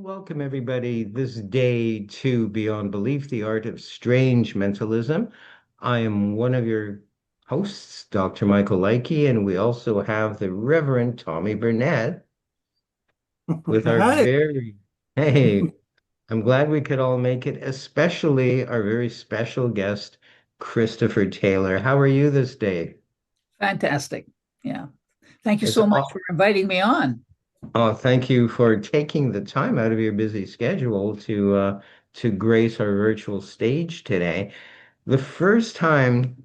Welcome, everybody. This day to Beyond Belief, the Art of Strange Mentalism. I am one of your hosts, Dr. Michael Likey, and we also have the Reverend Tommy Burnett with our Hi. hey, I'm glad we could all make it, especially our very special guest, Christopher Taylor. How are you this day? Fantastic. Yeah. Thank you It's so much for inviting me on. Oh, thank you for taking the time out of your busy schedule to grace our virtual stage today. The first time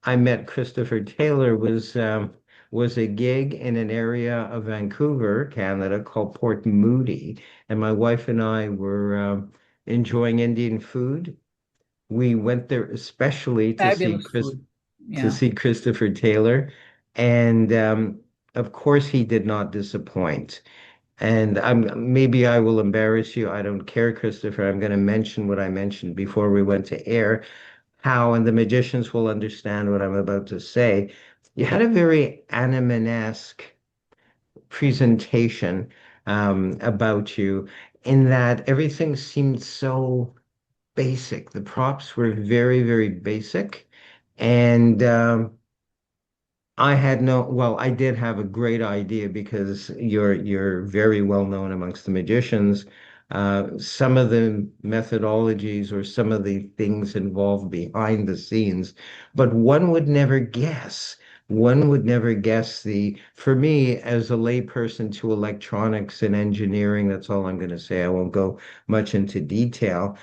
I met Christopher Taylor was a gig in an area of Vancouver, Canada, called Port Moody, and my wife and I were enjoying Indian food. We went there especially Fabulous food. to Yeah. see Christopher Taylor, and of course he did not disappoint. And maybe I will embarrass you. I don't care, Christopher. I'm going to mention what I mentioned before we went to air, how, and the magicians will understand what I'm about to say. You had a very Animan-esque presentation about you in that everything seemed so basic. The props were very, very basic. And I had no, well, I did have a great idea because you're very well known amongst the magicians. Some of the methodologies or some of the things involved behind the scenes, but one would never guess. One would never guess for me as a layperson to electronics and engineering, that's all I'm going to say. I won't go much into detail.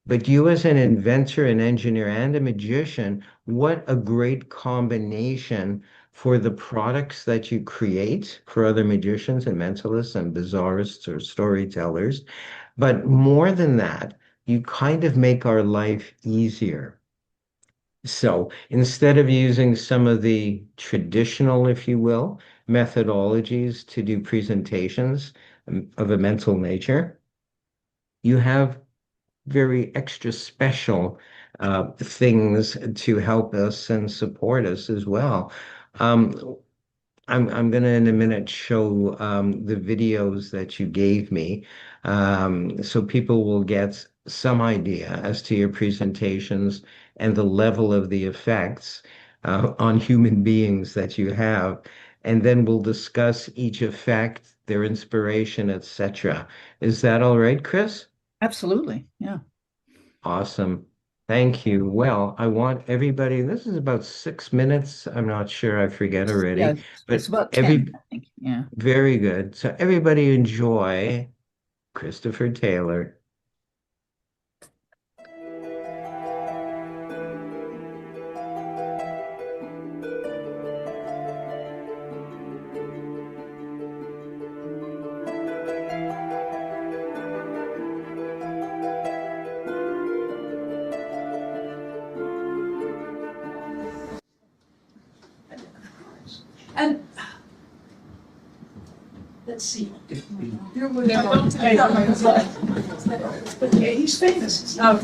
But you, as an inventor, an engineer, and a magician, what a great combination for the products that you create for other magicians and mentalists and bizarrists or storytellers. But more than that, you kind of make our life easier. So instead of using some of the traditional, if you will, methodologies to do presentations of a mental nature, you have very extra special things to help us and support us as well. Um, I'm gonna in a minute show the videos that you gave me, so people will get some idea as to your presentations and the level of the effects on human beings that you have. And then we'll discuss each effect, their inspiration, etc. Is that all right, Chris? Absolutely. Yeah. Awesome. Thank you. Well, I want everybody, this is about 6 minutes. I'm not sure, I forget Yeah. already, It's but about 10, I think. Yeah. very good. So everybody enjoy Christopher Taylor. And let's see. He's famous. Yeah.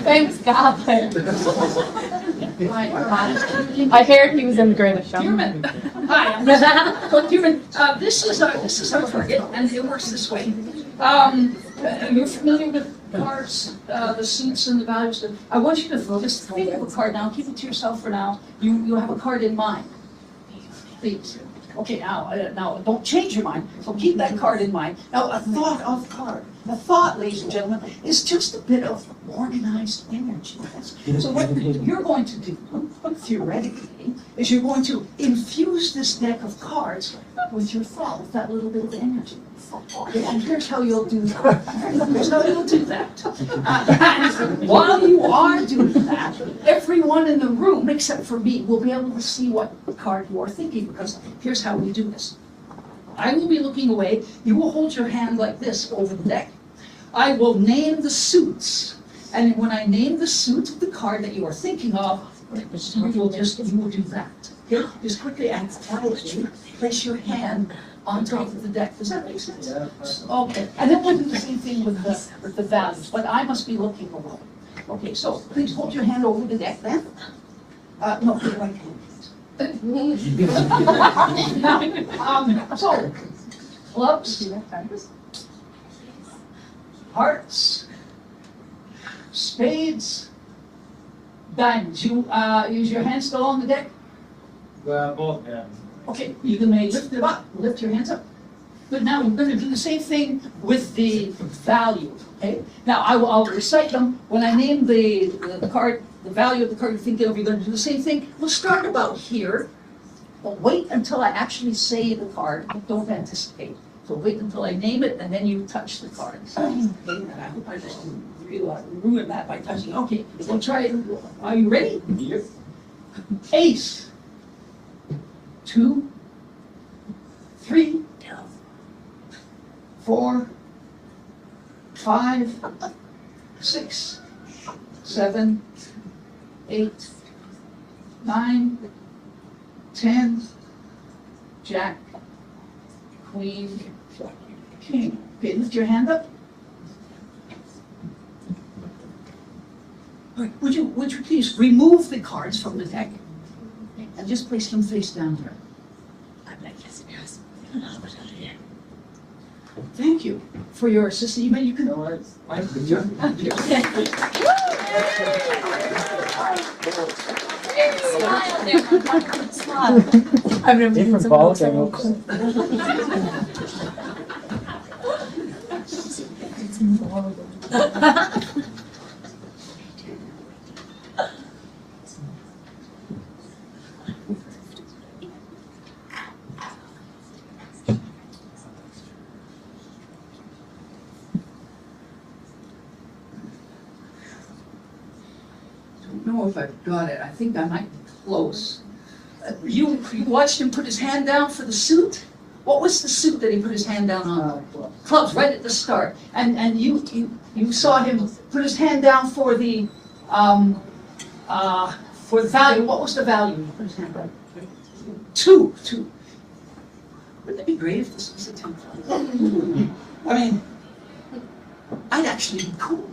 Famous goblin. I heard he was in the Greatest Human. Showman. Hi, I'm Human. This is how I get, and it works this way. You're familiar with cards, the suits and the values. I want you to just think of a card now. Keep it to yourself for now. You have a card in mind. Please. Okay, now don't change your mind. So keep that card in mind. Now, a thought of card. A thought, ladies and gentlemen, is just a bit of organized energy. So what you're going to do, theoretically, is you're going to infuse this deck of cards with your thought, with that little bit of energy. Okay, and here's how you'll do that. Here's how you'll do that. And while you are doing that, everyone in the room, except for me, will be able to see what card you are thinking, because here's how we do this. I will be looking away. You will hold your hand like this over the deck. I will name the suits. And when I name the suit of the card that you are thinking of, you will do that. Okay? Just quickly and quietly place your hand on top of the deck. Does that make sense? Okay. And then we'll do the same thing with the values, but I must be looking away. Okay, so please hold your hand over the deck then. No, put your right hand. So, clubs, hearts, spades, diamonds. You use your hands still on the deck? Both hands. Okay, you can lift it up, lift your hands up. But now we're going to do the same thing with the value. Okay. Now I'll recite them when I name the card, the value of the card you're thinking of. You're going to do the same thing. We'll start about here, but wait until I actually say the card. Don't anticipate. So wait until I name it, and then you touch the cards. Okay, and I hope I don't ruin that by touching. Okay, we'll try it. Are you ready? Yep. Ace. 2, 3, 4, 5, 6, 7, 8, 9, 10, Jack, Queen, King. Okay, lift your hand up. All right, would you please remove the cards from the deck and just place them face down here? Thank you for your assistance. You can. Smile there. Smile. I've never seen Different someone ball so games. I don't know if I've got it. I think I might be close. You watched him put his hand down for the suit? What was the suit that he put his hand down on? Clubs, right at the start. And you saw him put his hand down for the value. What was the value? He put his hand down. 2. Wouldn't it be great if this was a 10? I mean, I'd actually be cool.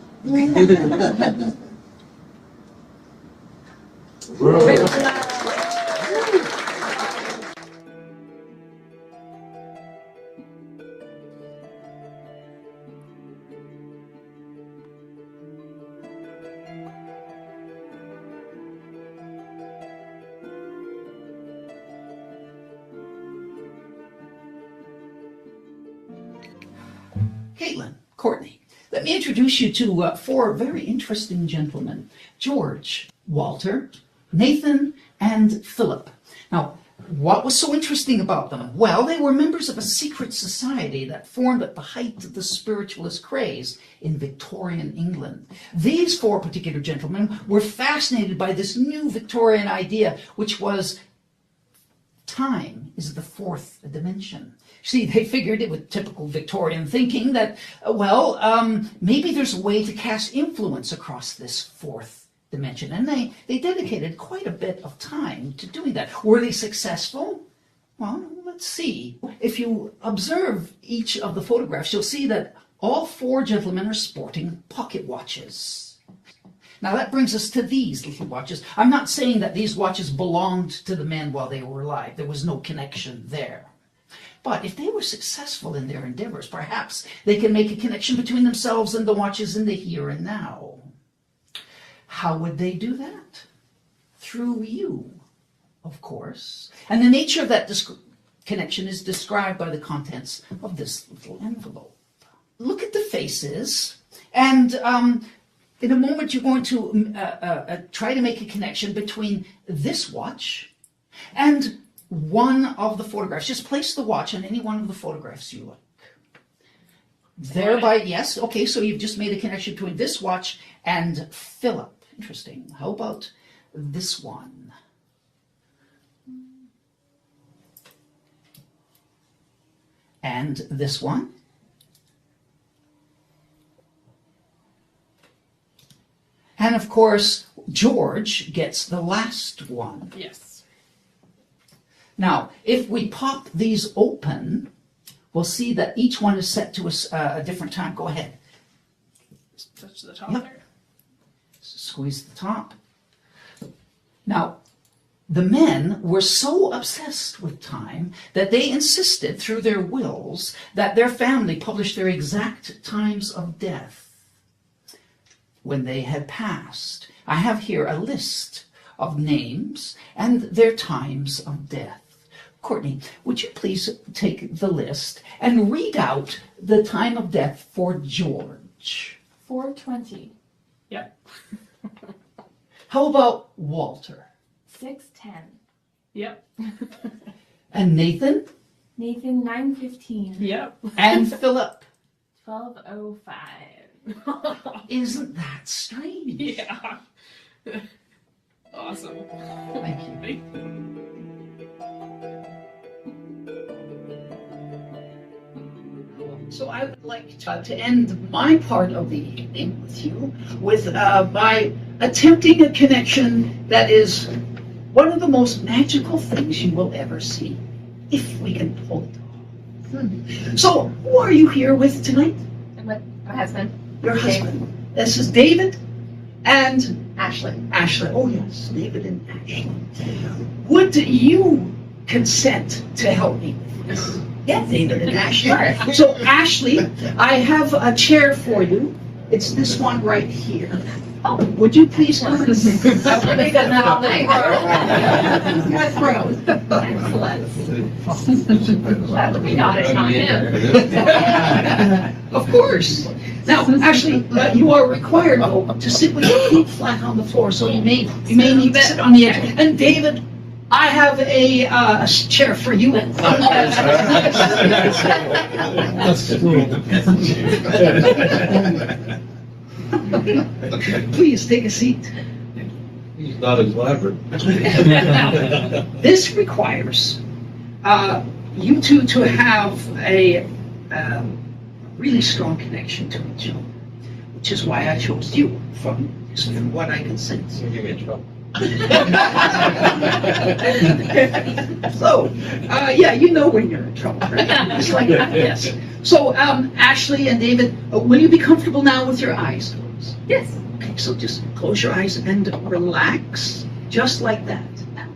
Caitlin, Courtney, let me introduce you to 4 very interesting gentlemen, George, Walter, Nathan, and Philip. Now, what was so interesting about them? Well, they were members of a secret society that formed at the height of the spiritualist craze in Victorian England. These 4 particular gentlemen were fascinated by this new Victorian idea, which was time is the 4th dimension. See, they figured it with typical Victorian thinking that, maybe there's a way to cast influence across this 4th dimension. And they dedicated quite a bit of time to doing that. Were they successful? Well, let's see. If you observe each of the photographs, you'll see that all 4 gentlemen are sporting pocket watches. Now that brings us to these little watches. I'm not saying that these watches belonged to the men while they were alive. There was no connection there. But if they were successful in their endeavors, perhaps they can make a connection between themselves and the watches in the here and now. How would they do that? Through you, of course. And the nature of that connection is described by the contents of this little envelope. Look at the faces, and in a moment you're going to try to make a connection between this watch and one of the photographs. Just place the watch on any one of the photographs you look. Thereby, yes, okay, so you've just made a connection between this watch and Philip. Interesting. How about this one? And this one? And of course, George gets the last one. Yes. Now, if we pop these open, we'll see that each one is set to a different time. Go ahead. Just touch the top Yep. there. Squeeze the top. Now, the men were so obsessed with time that they insisted through their wills that their family publish their exact times of death when they had passed. I have here a list of names and their times of death. Courtney, would you please take the list and read out the time of death for George? 4:20. Yep. How about Walter? 6:10. Yep. And Nathan? Nathan 9:15. Yep. And Philip? 12:05. Isn't that strange? Yeah. Awesome. Thank you. Thank you. So I would like to end my part of the evening with you with by attempting a connection that is one of the most magical things you will ever see, if we can pull it off. So, who are you here with tonight? I'm with my husband, Your husband. This is David and Ashley. Ashley. Oh yes, David and Ashley. Would you consent to help me with this? Yeah, David and Ashley. So Ashley, I have a chair for you. It's this one right here. Oh, would you please come and sit? We've done that all night. Excellent. We got it, not him. Of course. Now, actually, you are required though to sit with your feet flat on the floor, so you may need to sit on the edge. And David, I have a chair for you. Please take a seat. He's not as elaborate. This requires you two to have a really strong connection to each other, which is why I chose you from what I can sense. You give me a trouble. So, yeah, you know when you're in trouble, right? It's like that, yes. So, Ashley and David, will you be comfortable now with your eyes closed? Yes. Okay, so just close your eyes and relax, just like that. Now,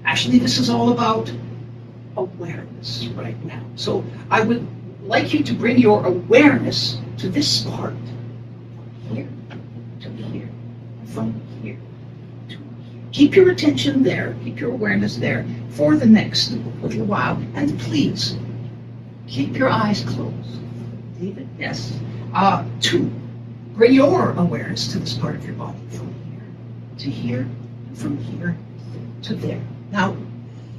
Ashley, this is all about awareness right now. So, I would like you to bring your awareness to this part, from here to here, from here to here. Keep your attention there, keep your awareness there for the next little while, and please keep your eyes closed. David, yes. Two, bring your awareness to this part of your body, from here to here, from here to there. Now,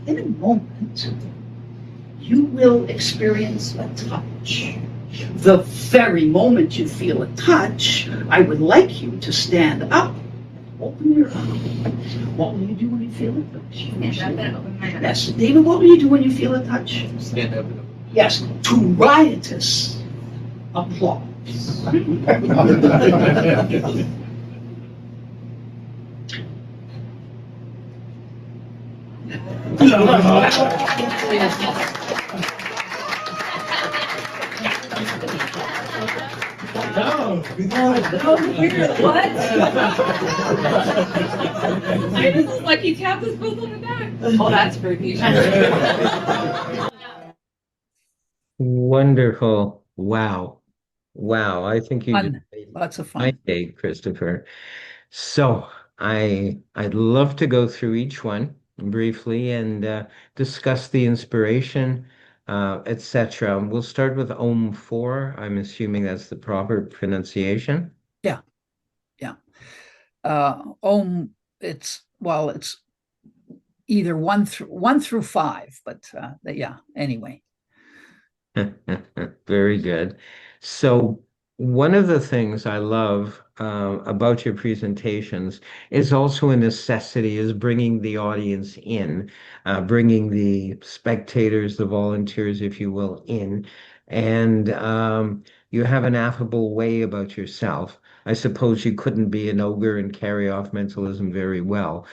in a moment, you will experience a touch. The very moment you feel a touch, I would like you to stand up, open your eyes. What will you do when you feel a touch? Stand up and open my eyes. Yes, David, what will you do when you feel a touch? Stand up. Yes, to riotous applause. What? This is like you tapped us both on the back. Oh, that's creepy. Wonderful. Wow. Wow. I think you Fun. did Lots of my fun. day, Christopher. So I'd love to go through each one briefly and discuss the inspiration, etc. We'll start with Om 4. I'm assuming that's the proper pronunciation. Om, it's either one through five, but yeah, anyway. Very good. So one of the things I love about your presentations is also a necessity is bringing the audience in, bringing the spectators, the volunteers, if you will, in. And you have an affable way about yourself. I suppose you couldn't be an ogre and carry off mentalism very well.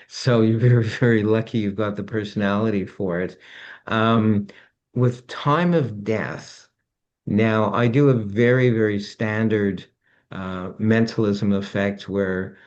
So you're very, very lucky you've got the personality for it. With time of death, now I do a very, very standard mentalism effect where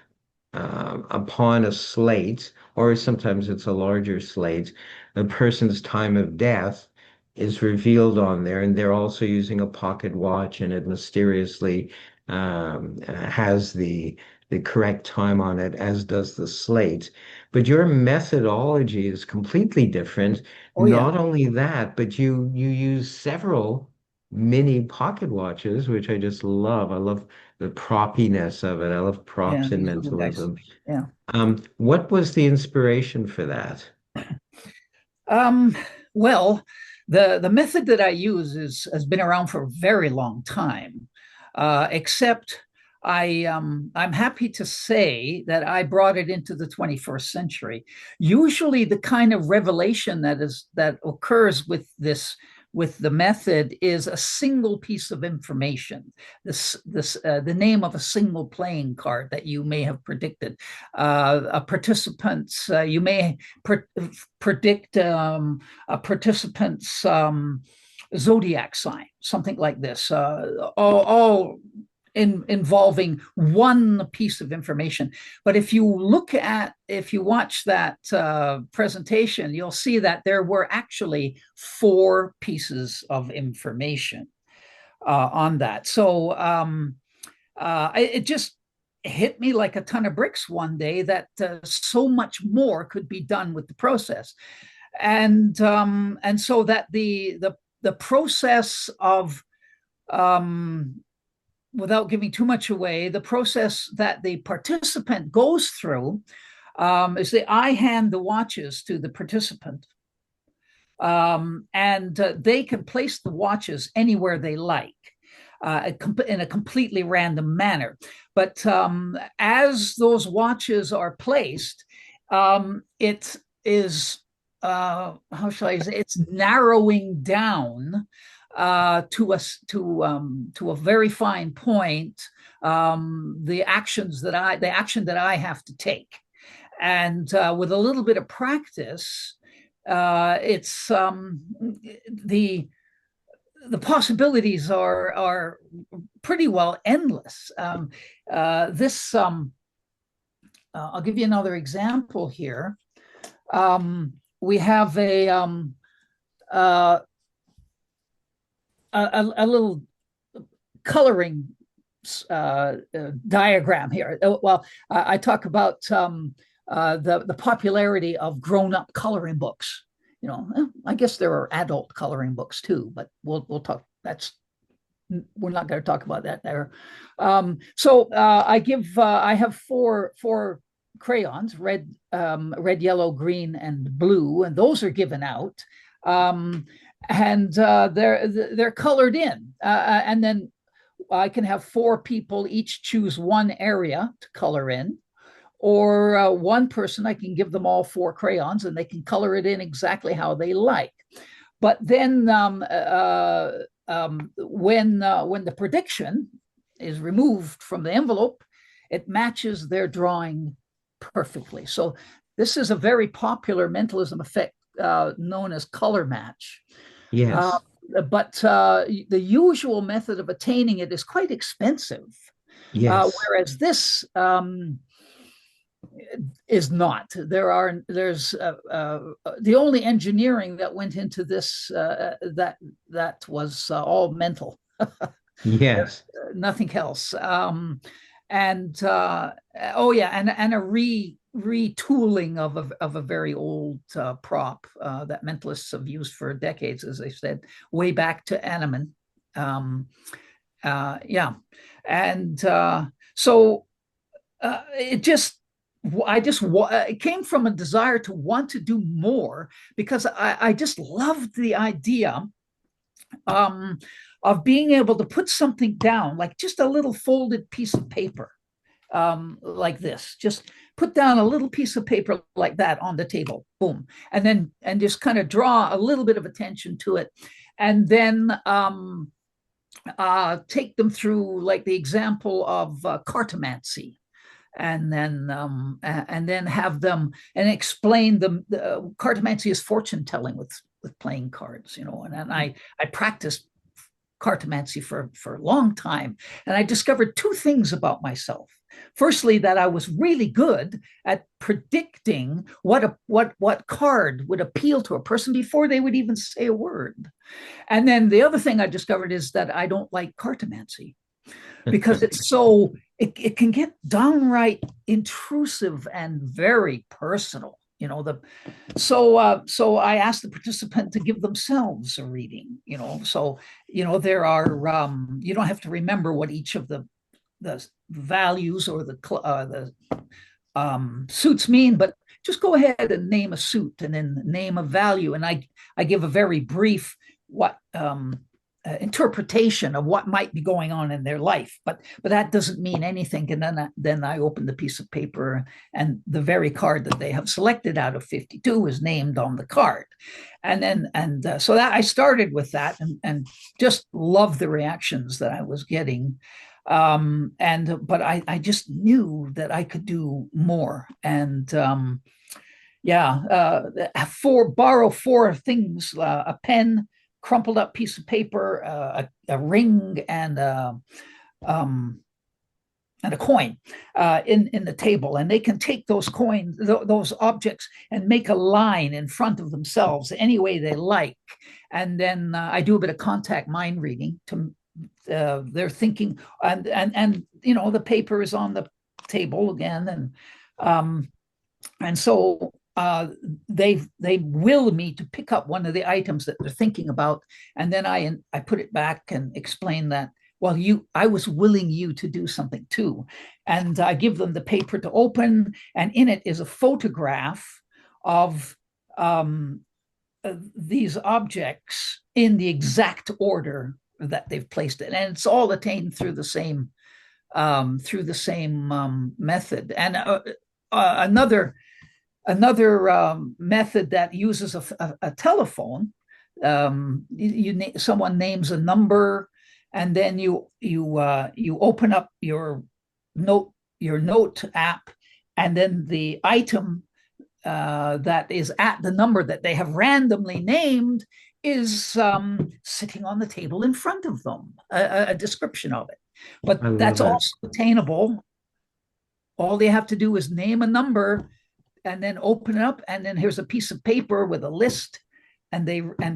upon a slate, or sometimes it's a larger slate, the person's time of death is revealed on there, and they're also using a pocket watch, and it mysteriously has the correct time on it, as does the slate. But your methodology is completely different. Oh yeah, Not only that, but you use several mini pocket watches, which I just love. I love the proppiness of it. I love yeah, props and these little guys. mentalism. Yeah. What was the inspiration for that? Um, well, the method that I use is has been around for a very long time, except I'm happy to say that I brought it into the 21st century. Usually, the kind of revelation that occurs with the method is a single piece of information. This the name of a single playing card that you may have predicted. A participant's you may predict a participant's zodiac sign, something like this, all involving one piece of information. But if you watch that presentation, you'll see that there were actually four pieces of information on that. So it just hit me like a ton of bricks one day that so much more could be done with the process, and so that the process of without giving too much away, the process that the participant goes through is that I hand the watches to the participant, and they can place the watches anywhere they like. In a completely random manner. But as those watches are placed, it is, how shall I say, it's narrowing down to a very fine point, the action that I have to take. And with a little bit of practice, it's the possibilities are pretty well endless. I'll give you another example here. We have a little coloring diagram here. Well, I talk about the popularity of grown-up coloring books. I guess there are adult coloring books too, but we'll talk. We're not going to talk about that there. So I have four crayons: red, yellow, green, and blue, and those are given out, and they're colored in, and then I can have four people each choose one area to color in. Or one person, I can give them all four crayons and they can color it in exactly how they like. But then when the prediction is removed from the envelope, it matches their drawing perfectly. So this is a very popular mentalism effect known as color match. Yes. But the usual method of attaining it is quite expensive. Yes. Whereas this is not. There's the only engineering that went into this that was all mental. Yes. Nothing else. And oh yeah, and a retooling of a very old prop that mentalists have used for decades, as I said, way back to Annemann. Yeah, and so it came from a desire to want to do more, because I just loved the idea of being able to put something down, like just a little folded piece of paper, like this. Just put down a little piece of paper like that on the table, boom, and just kind of draw a little bit of attention to it, and then take them through, like the example of cartomancy. And then have them and explain the cartomancy is fortune telling with playing cards, and I practiced cartomancy for a long time, and I discovered two things about myself. Firstly, that I was really good at predicting what card would appeal to a person before they would even say a word. And then the other thing I discovered is that I don't like cartomancy because it can get downright intrusive and very personal. So I asked the participant to give themselves a reading. So there are you don't have to remember what each of the values or the suits mean, but just go ahead and name a suit and then name a value, and I give a very brief interpretation of what might be going on in their life, but that doesn't mean anything. And then I open the piece of paper, and the very card that they have selected out of 52 is named on the card, so that I started with that, and just loved the reactions that I was getting. But I just knew that I could do more, and borrow four things: a pen, crumpled up piece of paper, a ring, and a coin in the table, and they can take those coins, those objects, and make a line in front of themselves any way they like. And then I do a bit of contact mind reading to they're thinking, and the paper is on the table again, and so they will me to pick up one of the items that they're thinking about, and then I put it back and explain that, well, I was willing you to do something too, and I give them the paper to open, and in it is a photograph of these objects in the exact order that they've placed it, and it's all attained through the same method. And another method that uses a telephone. Someone names a number, and then you open up your note app, and then the item that is at the number that they have randomly named is sitting on the table in front of them, a description of it. But that's also attainable. All they have to do is name a number and then open it up, and then here's a piece of paper with a list, and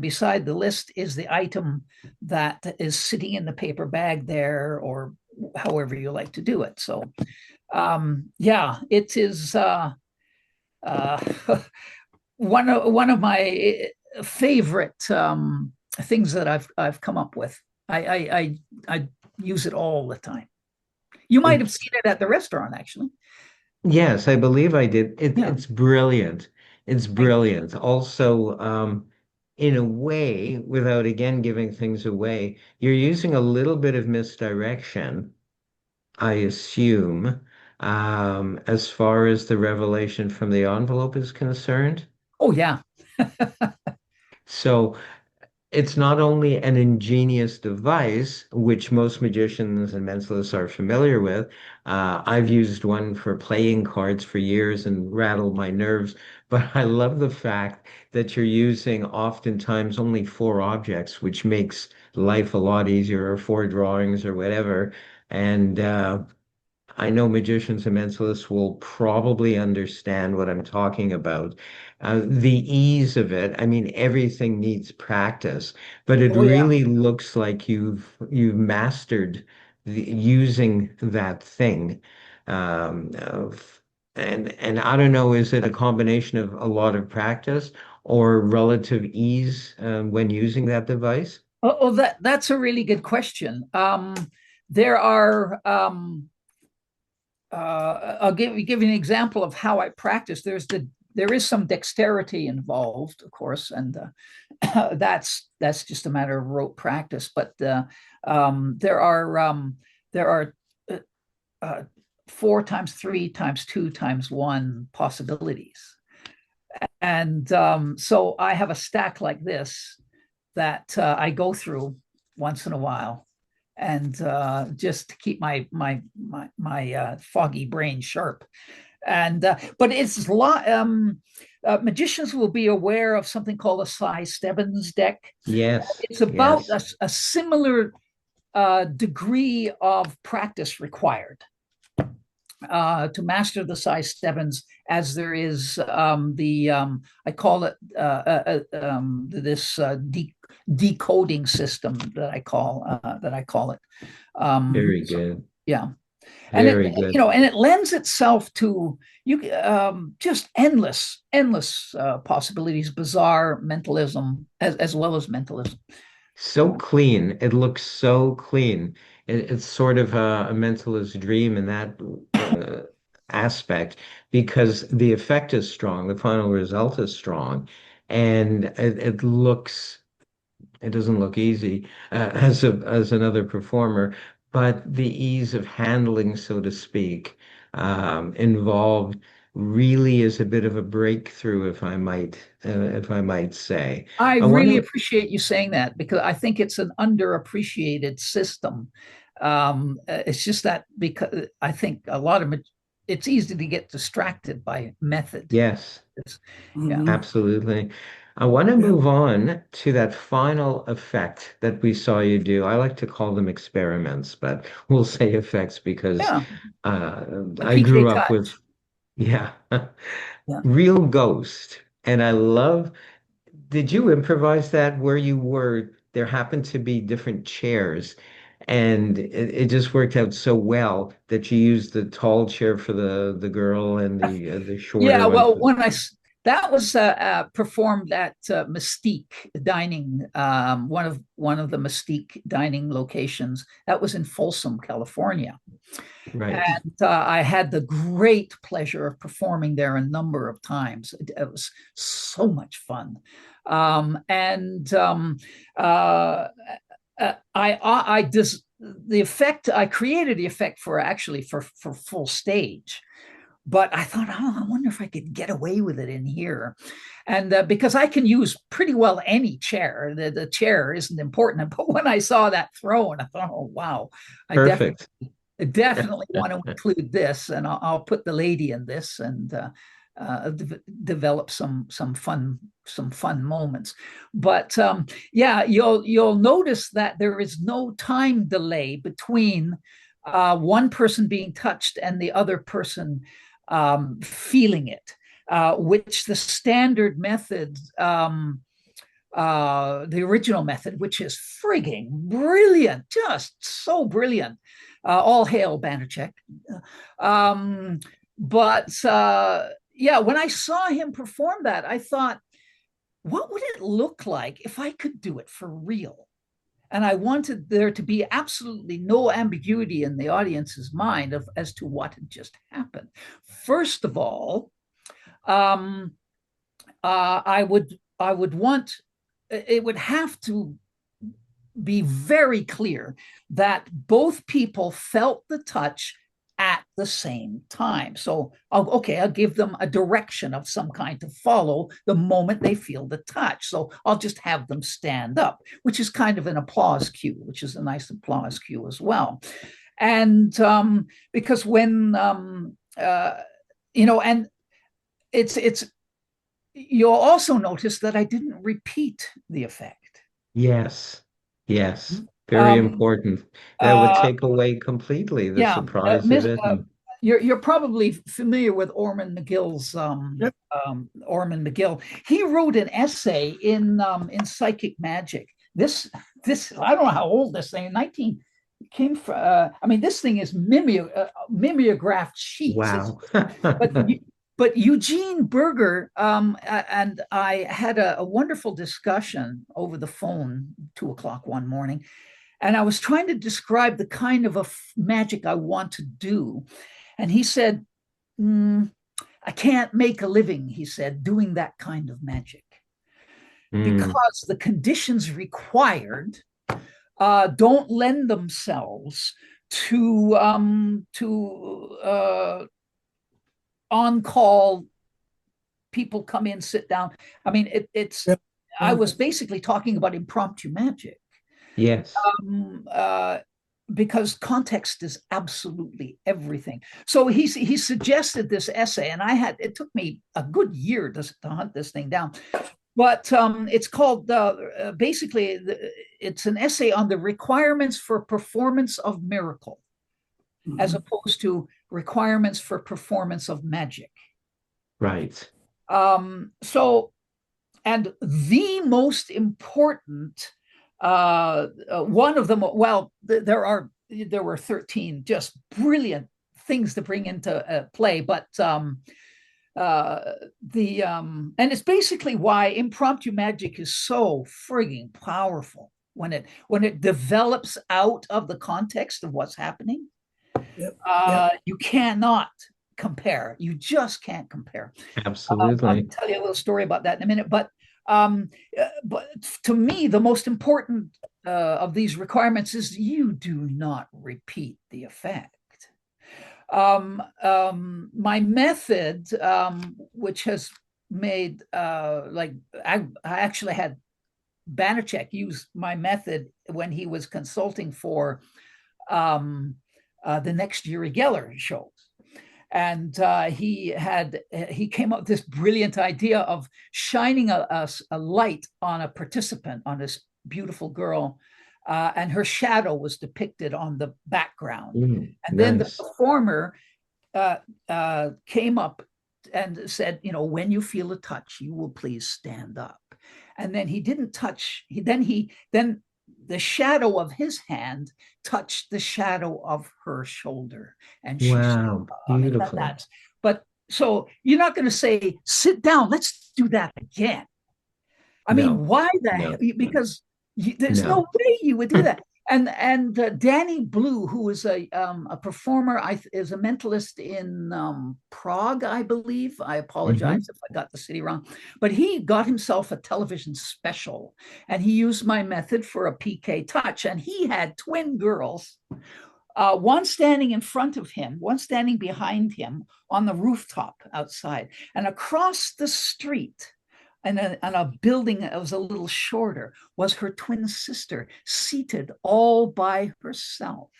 beside the list is the item that is sitting in the paper bag there, or however you like to do it. So it is one of my favorite things that I've come up with. I use it all the time. You might have seen it at the restaurant, actually. Yes, I believe I did. Yeah. It's brilliant. It's brilliant. Also, in a way, without again giving things away, you're using a little bit of misdirection, I assume, as far as the revelation from the envelope is concerned. Oh, yeah. So it's not only an ingenious device, which most magicians and mentalists are familiar with. I've used one for playing cards for years and rattled my nerves, but I love the fact that you're using oftentimes only four objects, which makes life a lot easier, or four drawings or whatever. And I know magicians and mentalists will probably understand what I'm talking about. The ease of it, I mean, everything needs practice, but it Oh, yeah. really looks like you've mastered using that thing. And I don't know, is it a combination of a lot of practice or relative ease when using that device? That's a really good question. There are I'll give you an example of how I practice. There is some dexterity involved, of course, and that's just a matter of rote practice. But there are 4 times 3 times 2 times 1 possibilities, and so I have a stack like this that I go through once in a while, and just to keep my foggy brain sharp. And but it's magicians will be aware of something called a Cy Stebbins deck. Yes, It's about yes. a similar degree of practice required to master the Cy Stebbins as there is I call it this decoding system that I call it. Very good. Yeah, and Very good. and it lends itself to just endless possibilities, bizarre mentalism as well as mentalism. So clean. It looks so clean. It's sort of a mentalist dream in that aspect because the effect is strong, the final result is strong, and it doesn't look easy as another performer, but the ease of handling, so to speak, involved really is a bit of a breakthrough, if I might say. I I want really to. appreciate you saying that because I think it's an underappreciated system. It's just that because I think a lot of it's easy to get distracted by method. Yes, Yeah. absolutely. I want to move on to that final effect that we saw you do. I like to call them experiments, but we'll say effects because Yeah. The I PK grew up cut. with, yeah, Yeah. real ghost. And I love, did you improvise that where you were? There happened to be different chairs, and it just worked out so well that you used the tall chair for the girl and the shorter Yeah, one well, for. that was performed at Mystique Dining, one of the Mystique Dining locations. That was in Folsom, California, Right. and I had the great pleasure of performing there a number of times. It was so much fun, and I just the effect I created the effect for actually for full stage, but I thought, oh, I wonder if I could get away with it in here. And because I can use pretty well any chair, the chair isn't important. But when I saw that throne, I thought, oh, wow, I Perfect. definitely want to include this. And I'll put the lady in this and develop some fun moments. But yeah, you'll notice that there is no time delay between one person being touched and the other person feeling it, which the standard method, the original method, which is frigging brilliant, just so brilliant. All hail Banachek. But yeah, when I saw him perform that, I thought, what would it look like if I could do it for real? And I wanted there to be absolutely no ambiguity in the audience's mind as to what had just happened. First of all, I would want it would have to be very clear that both people felt the touch at the same time. So, I'll give them a direction of some kind to follow the moment they feel the touch. So I'll just have them stand up, which is kind of an applause cue, which is a nice applause cue as well. And because when, and it's, you'll also notice that I didn't repeat the effect. Yes. Yes. Very Um, important. That would uh, take away completely the yeah, surprise of it. And you're probably familiar with Ormond McGill's Ormond McGill. He wrote an essay in Psychic Magic. This I don't know how old this thing. 19 came from. I mean, this thing is mimeographed sheets. wow. But but Eugene Berger and I had a wonderful discussion over the phone 2 o'clock one morning, and I was trying to describe the kind of magic I want to do, and he said, "I can't make a living," he said, "doing that kind of magic Mm, because the conditions required don't lend themselves to on call people come in, sit down. I mean, it's. I was basically talking about impromptu magic yes. um, uh, because context is absolutely everything. So he suggested this essay, and it took me a good year to hunt this thing down. But it's called basically it's an essay on the requirements for performance of miracle, as opposed to requirements for performance of magic. Right. So, and the most important one of them, well, there were 13 just brilliant things to bring into play, but and it's basically why impromptu magic is so frigging powerful when it develops out of the context of what's happening. Yep. You cannot compare. You just can't compare. Absolutely. I'll tell you a little story about that in a minute. But to me, the most important of these requirements is you do not repeat the effect. My method, which has made I actually had Banachek use my method when he was consulting for the next Uri Geller shows. And he came up with this brilliant idea of shining a light on a participant, on this beautiful girl, and her shadow was depicted on the background. And then the performer came up and said, when you feel a touch, you will please stand up. And then he didn't touch. Then the shadow of his hand touched the shadow of her shoulder, and she wow, beautiful. But so you're not going to say, sit down, let's do that again. I mean, why that? Because there's no way you would do that. And Danny Blue, who is a performer, is a mentalist in Prague, I believe. I apologize if I got the city wrong. But he got himself a television special, and he used my method for a PK touch. And he had twin girls, one standing in front of him, one standing behind him on the rooftop outside. And across the street, and a building that was a little shorter, was her twin sister seated all by herself.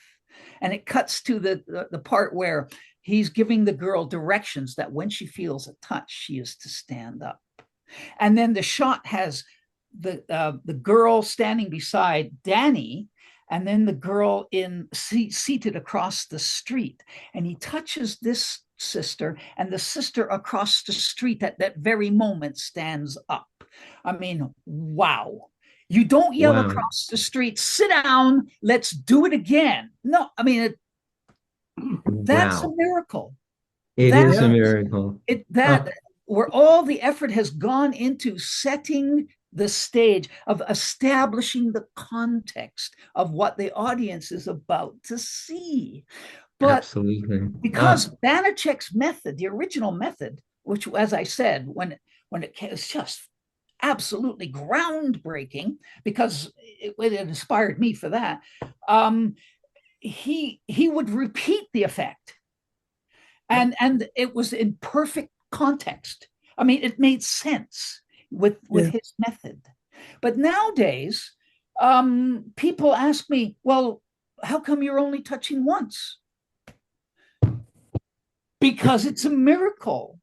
And it cuts to the part where he's giving the girl directions that when she feels a touch, she is to stand up. And then the shot has the girl standing beside Danny, and then the girl seated across the street. And he touches this sister, and the sister across the street at that very moment stands up. I mean, wow. You don't yell across the street, sit down, let's do it again. No, I mean, that's a miracle. It is a miracle. Where all the effort has gone into setting the stage, of establishing the context of what the audience is about to see. But absolutely, because Banachek's method, the original method, which, as I said, when it was just absolutely groundbreaking, because it inspired me for that, he would repeat the effect, and it was in perfect context. I mean, it made sense with his method. But nowadays, people ask me, well, how come you're only touching once? Because it's a miracle.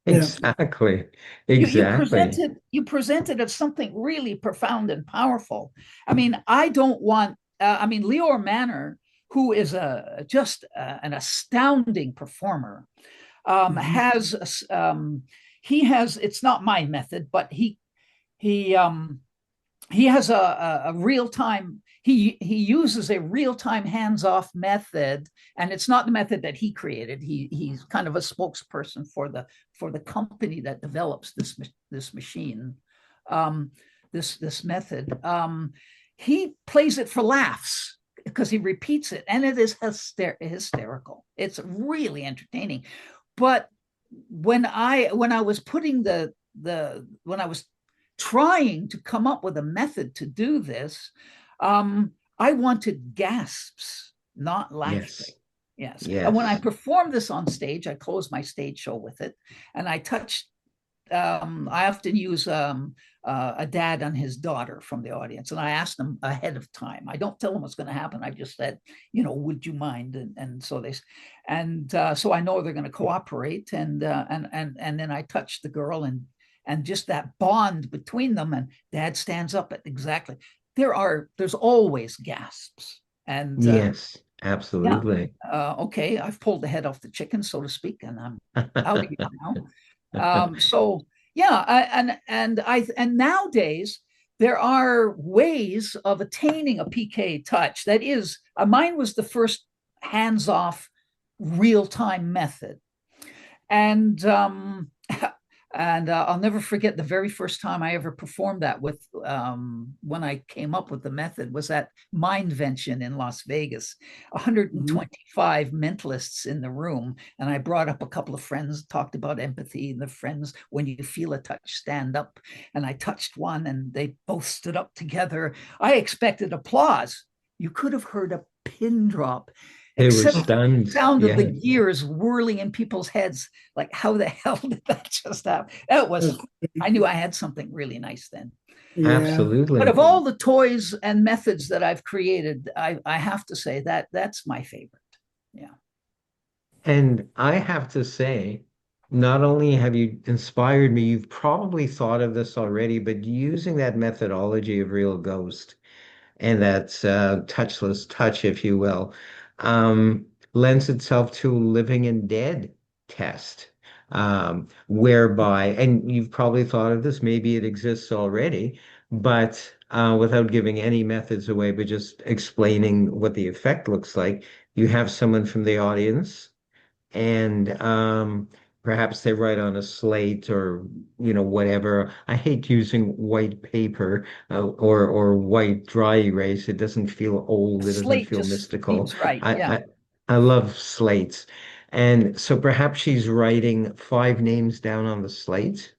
Exactly. You presented as something really profound and powerful. I mean, I don't want, Lior Manor, who is just an astounding performer, has, it's not my method, but he has a real-time, he uses a real-time hands-off method, and it's not the method that he created. He's kind of a spokesperson for the company that develops this machine, this method. He plays it for laughs because he repeats it, and it is hysterical. It's really entertaining. But when I was when I was trying to come up with a method to do this, I wanted gasps, not laughing. Yes. And when I performed this on stage, I closed my stage show with it, and I touched I often use a dad and his daughter from the audience, and I ask them ahead of time. I don't tell them what's going to happen. I just said, would you mind? And so so I know they're going to cooperate, and then I touch the girl, and just that bond between them, and dad stands up at exactly. There's always gasps, and Yes, yeah, absolutely. okay, I've pulled the head off the chicken, so to speak, and I'm out of here now. So yeah, and nowadays there are ways of attaining a PK touch. That is, mine was the first hands-off, real-time method, and I'll never forget the very first time I ever performed that with when I came up with the method was at Mindvention in Las Vegas. 125 mentalists in the room, and I brought up a couple of friends, talked about empathy, and the friends, when you feel a touch, stand up. And I touched one, and they both stood up together. I expected applause. You could have heard a pin drop, They were except for the stunned. sound of the Yeah, gears whirling in people's heads. Like, how the hell did that just happen? I knew I had something really nice then. Yeah. But absolutely. of all the toys and methods that I've created, I have to say that's my favorite. Yeah. And I have to say, not only have you inspired me, you've probably thought of this already, but using that methodology of Real Ghost and that touchless touch, if you will, lends itself to living and dead test, whereby, and you've probably thought of this, maybe it exists already, but without giving any methods away, but just explaining what the effect looks like, you have someone from the audience and perhaps they write on a slate or whatever. I hate using white paper or white dry erase. It doesn't feel A old. It doesn't slate feel just mystical. seems right. I Yeah. I, I love slates, and so perhaps she's writing five names down on the slate,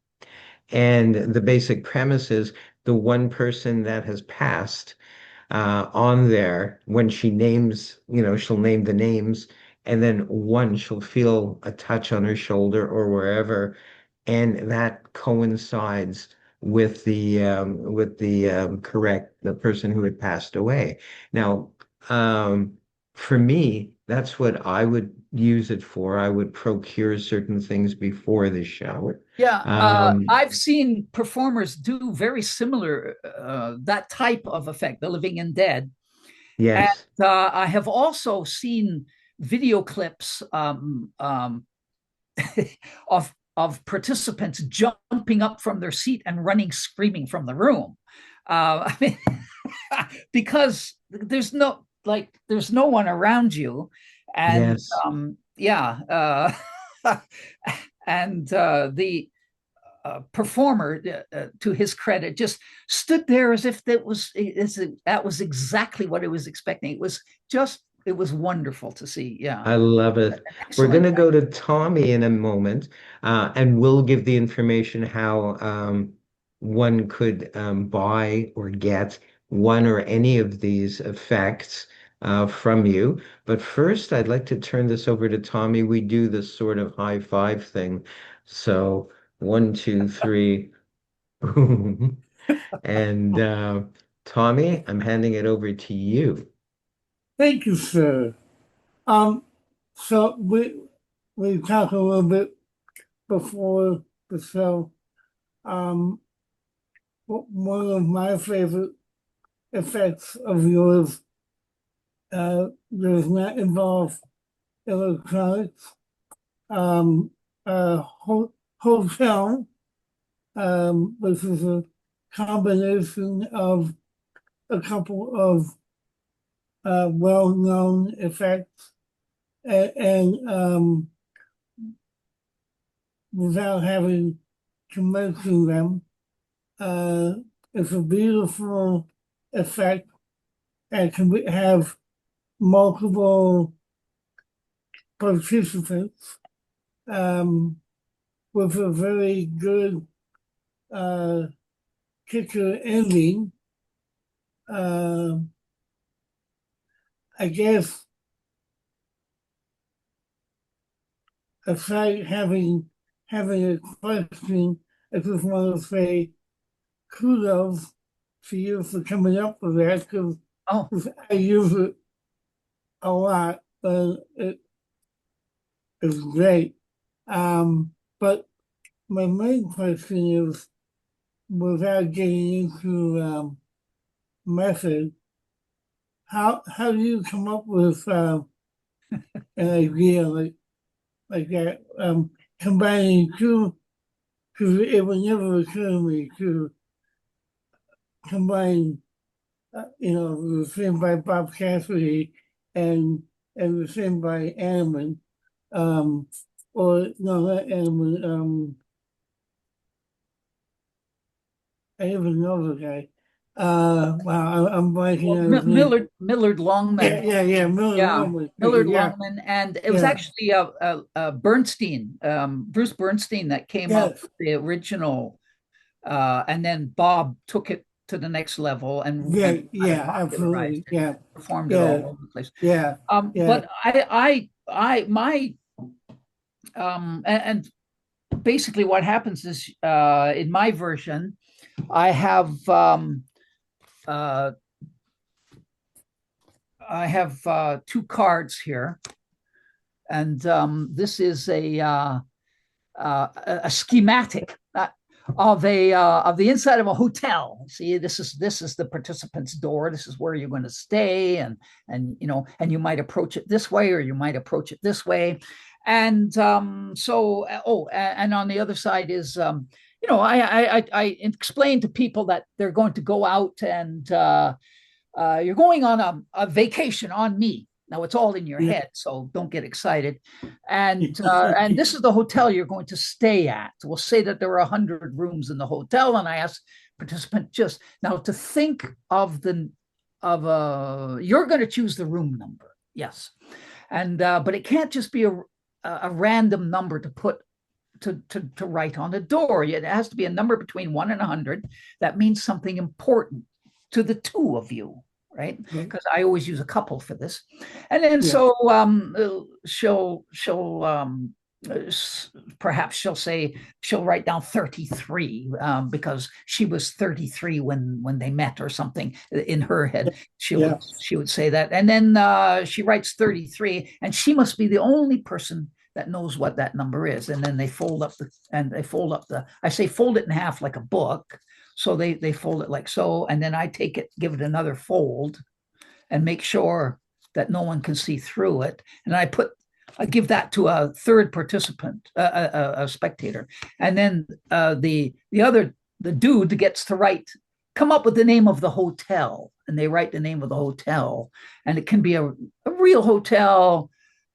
and the basic premise is the one person that has passed on there when she names, she'll name the names, and then one, she'll feel a touch on her shoulder or wherever, and that coincides with the correct the person who had passed away. Now, for me, that's what I would use it for. I would procure certain things before the shower. Yeah, Um, I've seen performers do very similar that type of effect, the living and dead. And yes. I have also seen video clips of participants jumping up from their seat and running screaming from the room. I mean, because there's no one around you, and Yes. yeah, and the performer, to his credit, just stood there as if that was exactly what it was expecting. It was wonderful to see. Yeah, I love it. We're going excellent. to go to Tommy in a moment, and we'll give the information how one could buy or get one or any of these effects from you. But first, I'd like to turn this over to Tommy. We do this sort of high five thing. So, one, two, three, boom. And Tommy, I'm handing it over to you. Thank you, sir. Um, so we talked a little bit before the show. Um, one of my favorite effects of yours does not involve electronics. Hotel, which is a combination of a couple of well-known effects, and without having to mention them, it's a beautiful effect and can have multiple participants with a very good kicker ending. I guess aside having a question I just want to say kudos to you for coming up with that because Oh, I use it a lot, but it's great. But my main question is, without getting into method, how do you come up with an idea like that? Combining two, because it would never occur to me to combine, the thing by Bob Cassidy and the thing by Animan, or no, not Animan. I even know the guy. Wow, I'm blanking well, on his name. Millard Longman. Yeah, Miller Yeah, Longman. Millard Yeah, Longman, and it was yeah, actually Bernstein, Bruce Bernstein, that came up yes, with the original, and then Bob took it to the next level yeah, and kind of yeah, popularized absolutely. it, Yeah, performed it all yeah, over the place. yeah, yeah, But my and basically what happens is, in my version, I have uh, two cards here, and this is a schematic of the inside of a hotel. See, this is the participant's door. This is where you're going to stay, and and you might approach it this way, or you might approach it this way, and and on the other side is. I explain to people that they're going to go out and you're going on a vacation on me. Now it's all in your yeah. head, so don't get excited. And this is the hotel you're going to stay at. We'll say that there are 100 rooms in the hotel, and I ask participant just now to think of you're going to choose the room number, yes, and but it can't just be a random number to put to write on the door. It has to be a number between 1 and 100 that means something important to the two of you, right? Because I always use a couple for this. And then so she'll perhaps she'll write down 33 because she was 33 when they met or something in her head. She would say that, and then she writes 33, and she must be the only person that knows what that number is. And then they fold up I say fold it in half like a book. So they fold it like so, and then I take it, give it another fold, and make sure that no one can see through it. And I give that to a third participant, a spectator, and then the dude gets to come up with the name of the hotel, and they write the name of the hotel, and it can be a real hotel.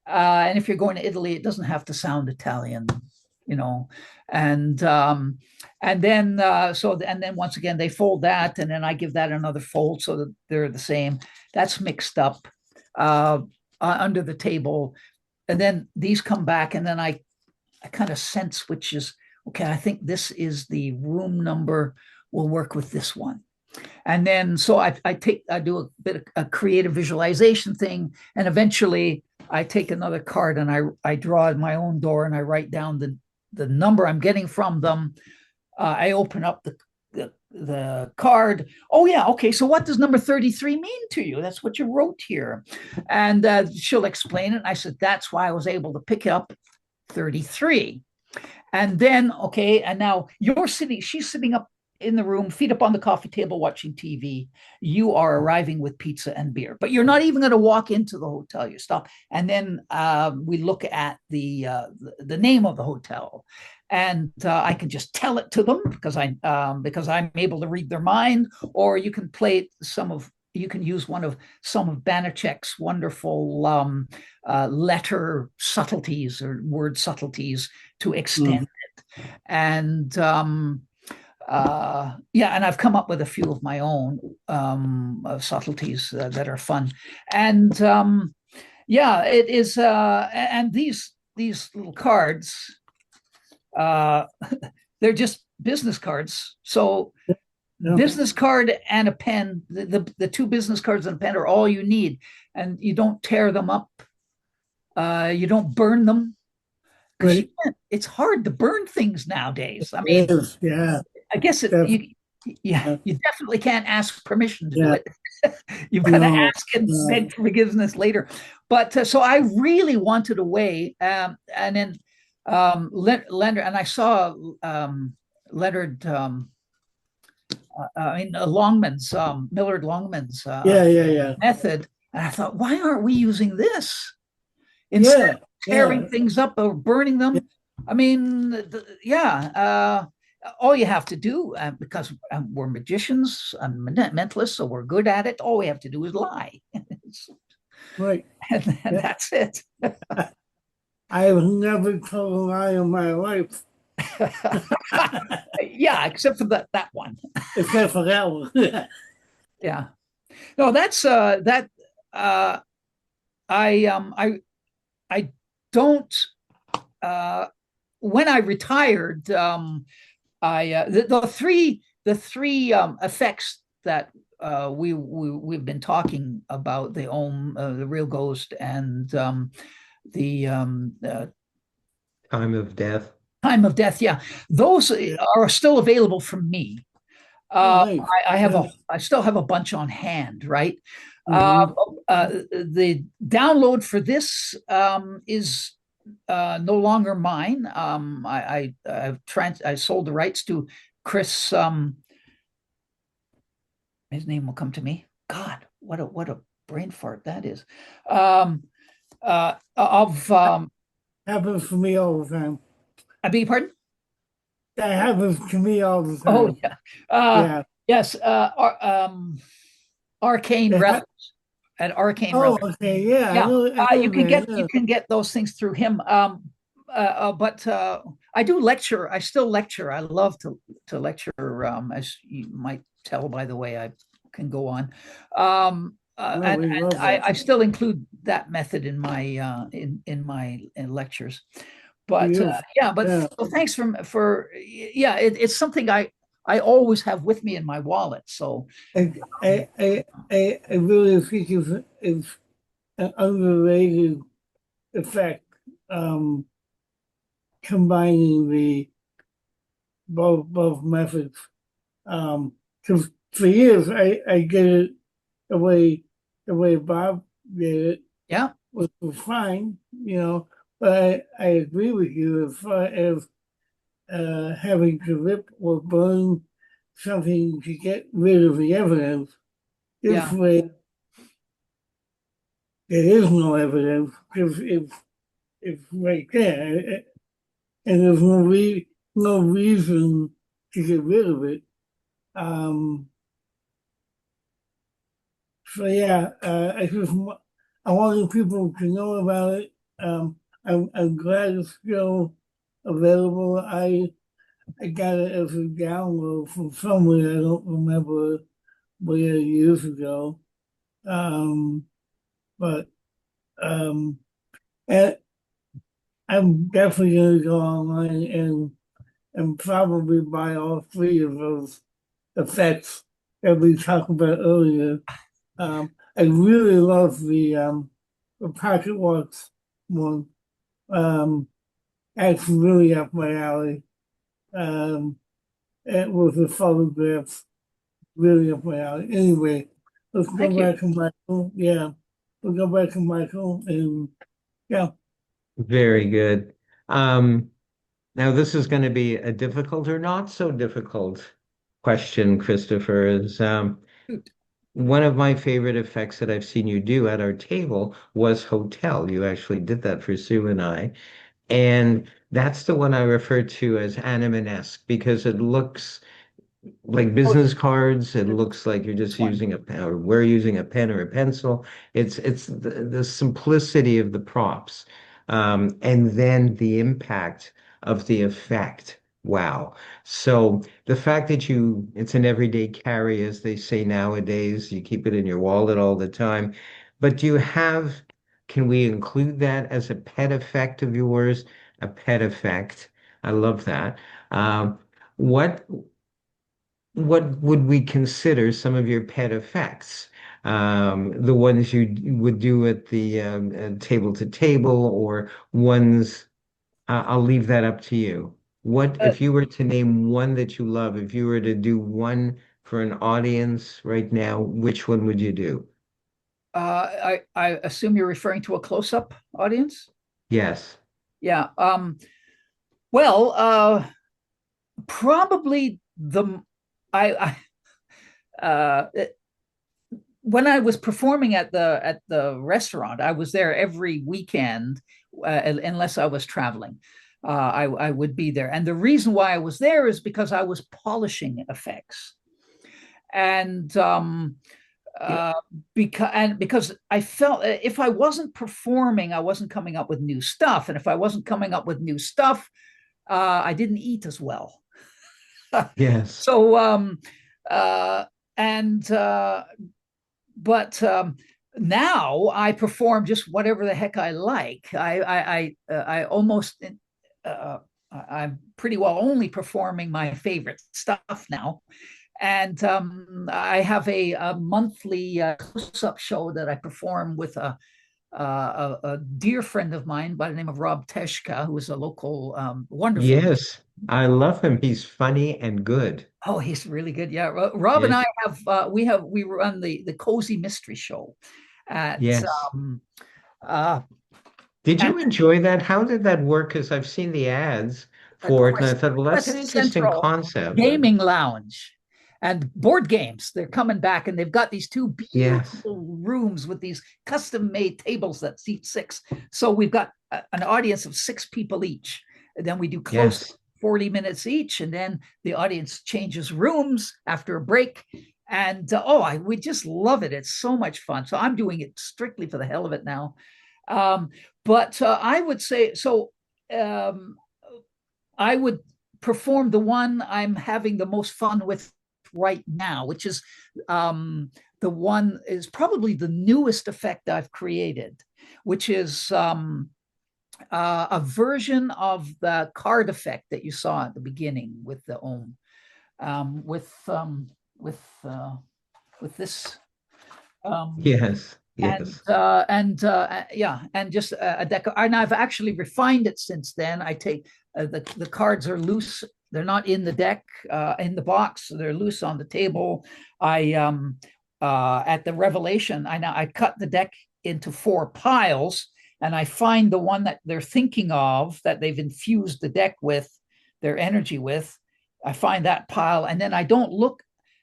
And if you're going to Italy, it doesn't have to sound Italian, and then once again they fold that, and then I give that another fold so that they're the same. That's mixed up under the table, and then these come back, and then I kind of sense which is okay. I think this is the room number. We'll work with this one. And then so I do a bit of a creative visualization thing, and eventually I take another card and I draw my own door, and I write down the number I'm getting from them. I open up the card. Oh yeah, okay. So what does number 33 mean to you? That's what you wrote here, and she'll explain it. And I said that's why I was able to pick up 33. And then okay, and now she's sitting up in the room, feet up on the coffee table watching TV. You are arriving with pizza and beer, but you're not even going to walk into the hotel. You stop, and then we look at the name of the hotel, and I can just tell it to them because I'm able to read their mind. Or you can you can use some of Banachek's wonderful letter subtleties or word subtleties to extend it, and and I've come up with a few of my own subtleties that are fun, and it is. And these little cards, they're just business cards. So, business card and a pen. The two business cards and a pen are all you need, and you don't tear them up. You don't burn them. because Right. it's hard to burn things nowadays. I It mean, is, yeah, I guess def- yeah, uh, you definitely can't ask permission to do yeah, it. You've got to no, ask and no, beg forgiveness later. But so I really wanted a way, and then Leonard, and I saw Leonard, I mean Longman's, Millard Longman's yeah, yeah, yeah, method, and I thought, why aren't we using this instead yeah, of tearing yeah, things up or burning yeah, them? I mean, yeah. All you have to do, because we're magicians and mentalists, so we're good at it. All we have to do is lie, right. and Yeah. that's it. I have never told a lie in my life, Yeah, except for that one. except for that one. Yeah. No, that's that. Uh, I don't. Uh, when I retired, the three effects that we've been talking about, the Om, the real ghost, and the Time of death. time of death. Yeah, those Yeah. are still available from me. Oh, Uh, nice. I Yeah. I still have a bunch on hand, right? Hmm. The download for this is no longer mine. I sold the rights to Chris. His name will come to me. God, what a brain fart that is. Um, of Happens to me all the time. I beg your pardon. That happens to me all the Oh time. yeah. Yeah. Yes. Arcane That Relics at Arcane Oh, Relics. okay. Yeah, Yeah, I know, man. you Yeah. can get those things through him. But I do lecture. I still lecture. I love to lecture. As you might tell by the way I can go on. No, we And love that. I still include that method in my lectures. But Beautiful. yeah, but Yeah. so thanks for yeah. It's something I always have with me in my wallet. So I really think it's an underrated effect, um, combining the both methods. Because for years I did it the way Bob did it, yeah, which was fine, But I agree with you as far as having to rip or burn something to get rid of the evidence. This yeah, way, there is no evidence because it's right there, and there's no reason to get rid of it. Um, so yeah, I wanted people to know about it. I'm glad it's still available. I got it as a download from somewhere. I don't remember where years ago. Um, but um, and I'm definitely gonna go online and probably buy all three of those effects that we talked about earlier. I really love the Pocket Watch one. Um, that's really up my alley. Um, it was the photographs really up my alley. Anyway, let's go thank you. back to Michael. Yeah, we'll go back to Michael and yeah. Very good. Um, Now this is going to be a difficult or not so difficult question, Christopher, is one of my favorite effects that I've seen you do at our table was hotel. You actually did that for Sue and I. And that's the one I refer to as Animanesque because it looks like Oh, business cards. It looks like you're just this one. using a pen, or we're using a pen or a pencil. It's the simplicity of the props, and then the impact of the effect. Wow. So the fact that it's an everyday carry, as they say nowadays, you keep it in your wallet all the time. But can we include that as a pet effect of yours? A pet effect. I love that. Um, what what would we consider some of your pet effects? The ones you would do at the table to table, or ones I'll leave that up to you. What Uh, if you were to name one that you love? If you were to do one for an audience right now, which one would you do? I assume you're referring to a close-up audience. Yes. Yeah. Well, probably the I uh, when I was performing at the restaurant, I was there every weekend, unless I was traveling. I would be there, and the reason why I was there is because I was polishing effects, and Yeah. uh, because I felt if I wasn't performing, I wasn't coming up with new stuff, and if I wasn't coming up with new stuff, I didn't eat as well. Yes. So and but now I perform just whatever the heck I like. I almost uh, I'm pretty well only performing my favorite stuff now, and I have a monthly close-up show that I perform with a dear friend of mine by the name of Rob Teshka, who is a local wonderful. Yes. I love him. He's funny and good. Oh, he's really good. Yeah, Rob and Yes. I we run the Cozy Mystery Show at Yes. um, uh, Did at, you enjoy that? How did that work? Because I've seen the ads at for it, and I thought, well, that's an Quest interesting Central concept. Gaming Lounge and board games. They're coming back, and they've got these two Yes. beautiful rooms with these custom-made tables that seat six. So we've got an audience of six people each, and then we do close Yes. 40 minutes each, and then the audience changes rooms after a break. And we just love it. It's so much fun. So I'm doing it strictly for the hell of it now. Um, but I would say so. Um, I would perform the one I'm having the most fun with right now, which is the one is probably the newest effect I've created, which is a version of the card effect that you saw at the beginning with the Ohm, um, with um, with uh, with this. Um, Yes. Yes. yeah, and just a deck. And I've actually refined it since then. I take the cards are loose; they're not in the deck, in the box. So they're loose on the table. I at the revelation, I cut the deck into four piles, and I find the one that they're thinking of that they've infused the deck with their energy with. I find that pile, and then I don't look.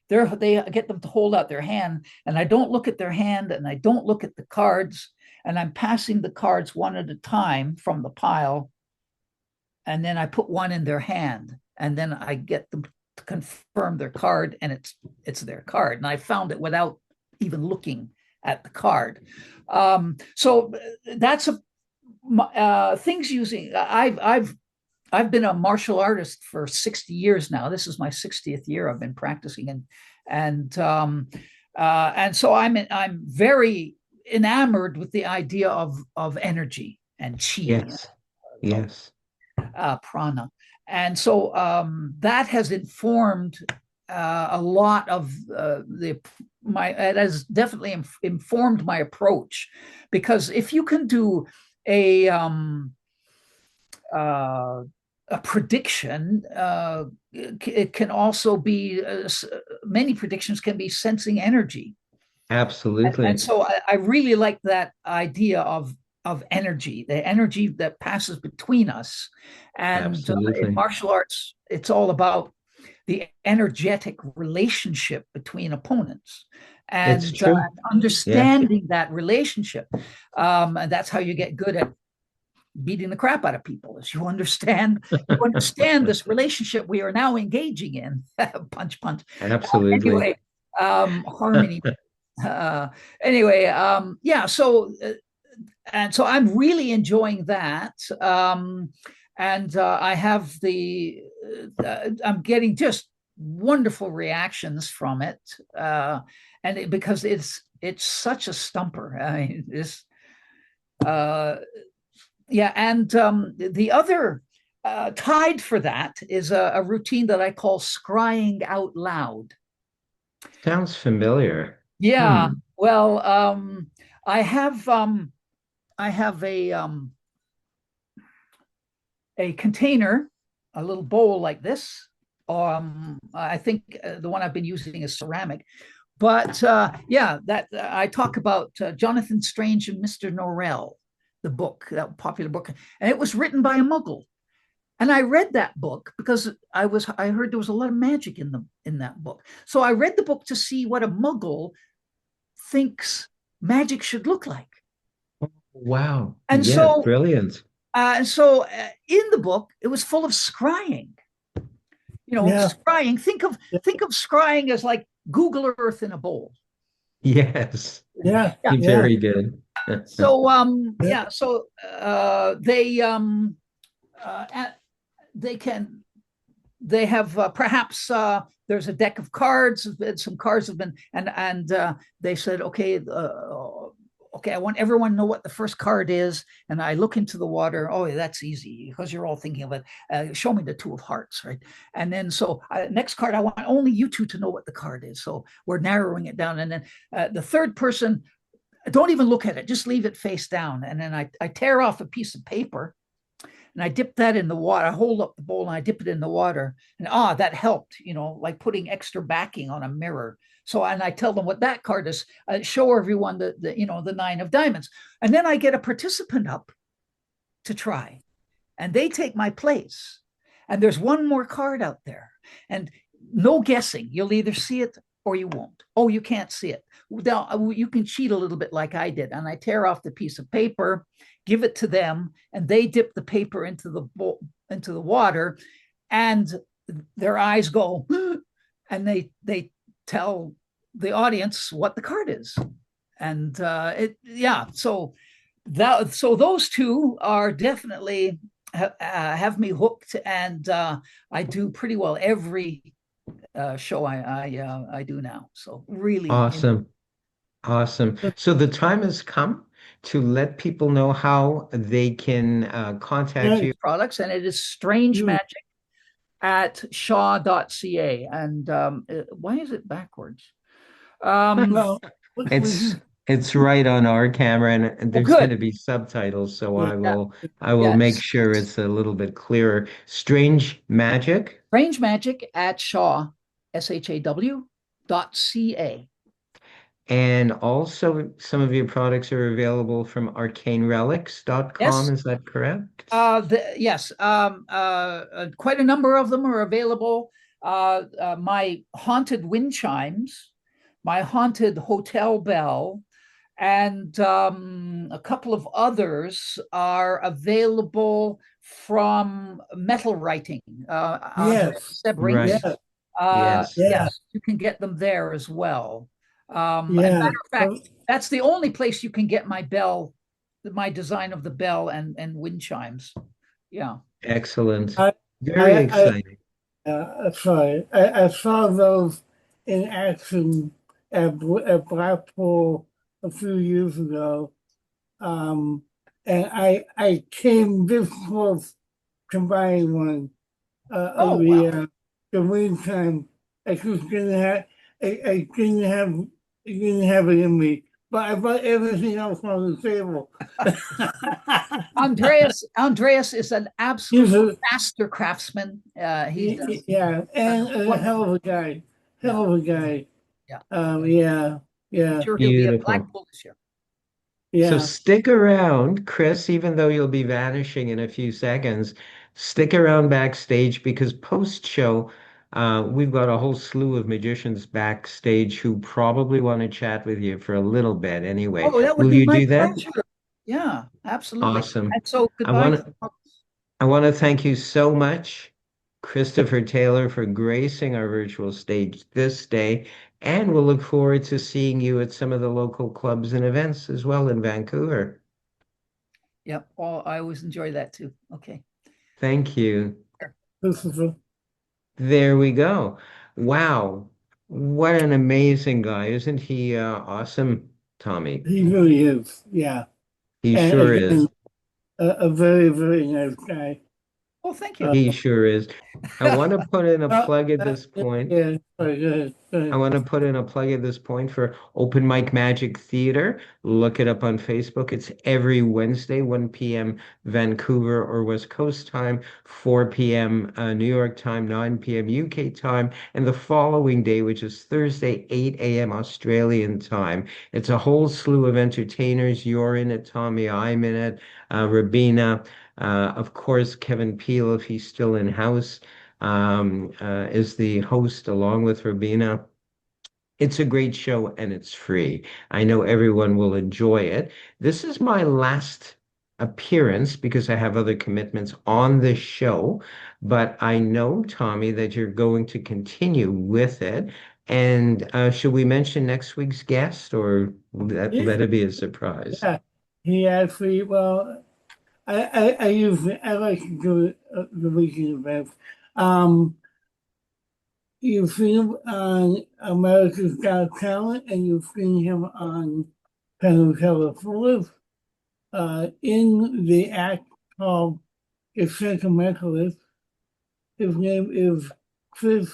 They get them to hold out their hand, and I don't look at their hand, and I don't look at the cards, and I'm passing the cards one at a time from the pile, and then I put one in their hand, and then I get them to confirm their card, and it's their card, and I found it without even looking at the card. So that's things using. I've been a martial artist for 60 years now. This is my 60th year I've been practicing, and so I'm very enamored with the idea of energy and chi, Yes. Yes. prana, and so that has informed a lot of it has definitely informed my approach, because if you can do a a prediction, it can also be many predictions can be sensing energy, and Absolutely. so I really like that idea of energy, the energy that passes between us. And in Absolutely. martial arts, it's all about the energetic relationship between opponents, It's and true. Yes. understanding that relationship. And that's how you get good at beating the crap out of people, is you understand this relationship we are now engaging in. Punch punch. Absolutely. Anyway, harmony. uh anyway, yeah, so and so I'm really enjoying that. And I have I'm getting just wonderful reactions from it, because it's such a stumper. I mean, this uh yeah. And the other tied for that is a routine that I call scrying out loud. Sounds familiar. Yeah, Hmm. well, I have I have a container, a little bowl like this. I think the one I've been using is ceramic. But yeah, that I talk about Jonathan Strange and Mr. Norrell, the book, that popular book, and it was written by a Muggle. And I read that book because I heard there was a lot of magic in that book. So I read the book to see what a Muggle thinks magic should look like. Wow. And Yeah, so brilliant. In the book, it was full of scrying. Yeah. Scrying. Think of scrying as like Google Earth in a bowl. Yes. Yeah. Yeah. Very good. So Yeah. yeah, so they have perhaps there's a deck of cards. Some cards have been and they said, okay, I want everyone to know what the first card is. And I look into the water. Oh, that's easy because you're all thinking of it. Show me the two of hearts, right? And then so next card, I want only you two to know what the card is. So we're narrowing it down. And then the third person, don't even look at it. Just leave it face down. And then I tear off a piece of paper and I dip that in the water. I hold up the bowl and I dip it in the water. And that helped, like putting extra backing on a mirror. So, and I tell them what that card is, show everyone the nine of diamonds. And then I get a participant up to try and they take my place. And there's one more card out there and no guessing. You'll either see it or you won't. Oh, you can't see it. Now, you can cheat a little bit like I did. And I tear off the piece of paper, give it to them, and they dip the paper into the water, and their eyes go, and they tell the audience what the card is. And so those two are definitely have me hooked, and I do pretty well every show I do now. So really Awesome. Awesome. So the time has come to let people know how they can contact you. products, and it is Strange Magic at shaw.ca. And why is it backwards? Well, It's right on our camera, and there's good. going to be subtitles, so I will Yes. make sure it's a little bit clearer. Strange Magic. Strange Magic at shaw, SHAW.ca. And also, some of your products are available from arcanerelics.com. Yes. Is that correct? Yes. Quite a number of them are available. My haunted wind chimes, my haunted hotel bell, and a couple of others are available from metal writing. Yes. Seb Rings. Right. Yes. Yes. Yes, you can get them there as well. And Yeah. matter of fact, that's the only place you can get my bell, my design of the bell and wind chimes. Yeah. Excellent. I- Very I- exciting. Sorry, I saw those in action at Blackpool a few years ago. And I came this close to buying one. Oh, The meantime, I just didn't have, I didn't have it in me, but I bought everything else on the table. Andreas is an absolute master craftsman. He does. Yeah, and a hell of a guy. Hell of a guy. Yeah. Yeah. Sure, he'll be at Beautiful. Blackpool this year. Yeah. So stick around, Chris, even though you'll be vanishing in a few seconds, stick around backstage because post-show, we've got a whole slew of magicians backstage who probably want to chat with you for a little bit anyway. Oh, that would Will be you my do that? pleasure. Yeah, absolutely. Awesome. And so goodbye. I want to thank you so much, Christopher Taylor, for gracing our virtual stage this day. And we'll look forward to seeing you at some of the local clubs and events as well in Vancouver. Yep. Oh, I always enjoy that too. Okay. Thank you. Christopher. There we go. Wow. What an amazing guy. Isn't he awesome, Tommy? He really is. Yeah. He And sure again, is. a very, very nice guy. Oh, thank you. He sure is. I want to put in a plug at this point. Yeah, very good. I want to put in a plug at this point for Open Mic Magic Theater. Look it up on Facebook. It's every Wednesday, 1 p.m. Vancouver or West Coast time, 4 p.m. New York time, 9 p.m. UK time, and the following day, which is Thursday, 8 a.m. Australian time. It's a whole slew of entertainers. You're in it, Tommy. I'm in it. Rabina, of course, Kevin Peele, if he's still in house, is the host along with Rabina. It's a great show and it's free. I know everyone will enjoy it. This is my last appearance because I have other commitments on this show, but I know, Tommy, that you're going to continue with it. And should we mention next week's guest or let it be a surprise? Yeah, he actually, well, I usually, I like to do it the week in advance. Um, you've seen him on America's Got Talent, and you've seen him on Penn and Teller Fuller's, in the act called It's Sentimentalist. His name is Chris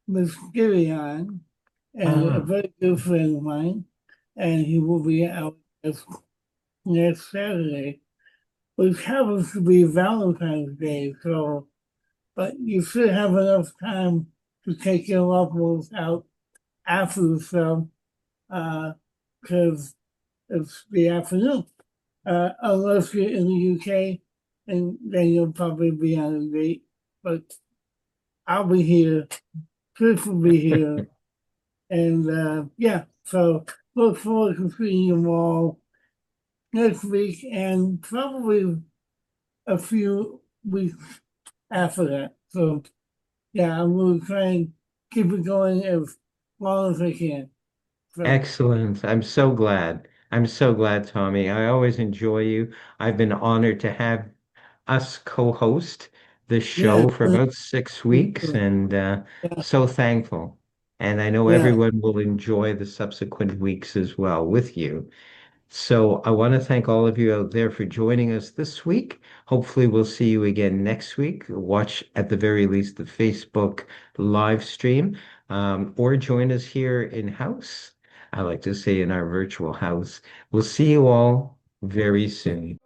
Mysterion, and a Ah, very good friend of mine, and he will be out next Saturday, which happens to be Valentine's Day. So, but you should have enough time to take your loved ones out after the show, because it's the afternoon. Unless you're in the UK, and then you'll probably be on a date. But I'll be here. Chris will be here, and yeah. So look forward to seeing you all next week, and probably a few weeks after that. So yeah, I'm going to try and keep it going as long as I can. So excellent. I'm so glad. I'm so glad, Tommy. I always enjoy you. I've been honored to have us co-host the yeah, show for about 6 weeks and yeah, so thankful. And I know yeah. everyone will enjoy the subsequent weeks as well with you. So I want to thank all of you out there for joining us this week. Hopefully, we'll see you again next week. Watch at the very least the Facebook live stream, or join us here in house. I like to say in our virtual house. We'll see you all very soon.